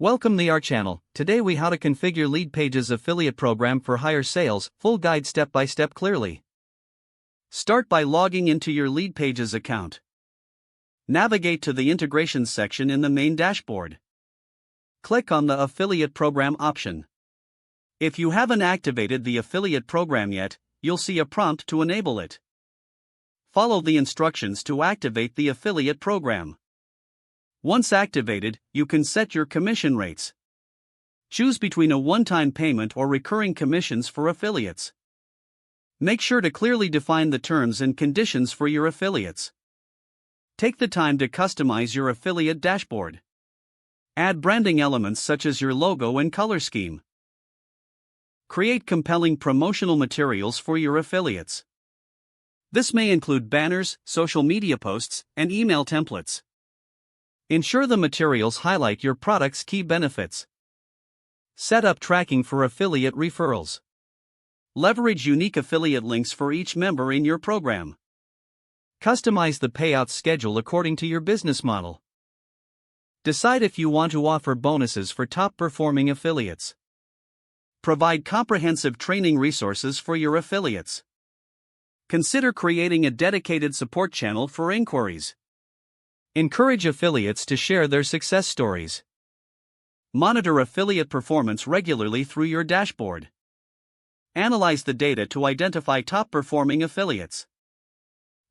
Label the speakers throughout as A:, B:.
A: Welcome to our channel. Today we how to configure Leadpages affiliate program for higher sales, full guide step by step clearly. Start by logging into your Leadpages account. Navigate to the integrations section in the main dashboard. Click on the affiliate program option. If you haven't activated the affiliate program yet, you'll see a prompt to enable it. Follow the instructions to activate the affiliate program. Once activated, you can set your commission rates. Choose between a one-time payment or recurring commissions for affiliates. Make sure to clearly define the terms and conditions for your affiliates. Take the time to customize your affiliate dashboard. Add branding elements such as your logo and color scheme. Create compelling promotional materials for your affiliates. This may include banners, social media posts, and email templates. Ensure the materials highlight your product's key benefits. Set up tracking for affiliate referrals. Leverage unique affiliate links for each member in your program. Customize the payout schedule according to your business model. Decide if you want to offer bonuses for top-performing affiliates. Provide comprehensive training resources for your affiliates. Consider creating a dedicated support channel for inquiries. Encourage affiliates to share their success stories. Monitor affiliate performance regularly through your dashboard. Analyze the data to identify top-performing affiliates.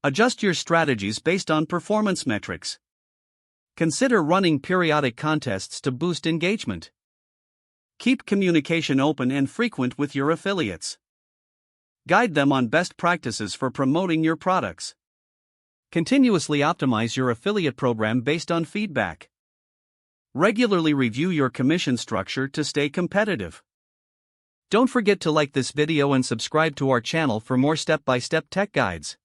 A: Adjust your strategies based on performance metrics. Consider running periodic contests to boost engagement. Keep communication open and frequent with your affiliates. Guide them on best practices for promoting your products. Continuously optimize your affiliate program based on feedback. Regularly review your commission structure to stay competitive. Don't forget to like this video and subscribe to our channel for more step-by-step tech guides.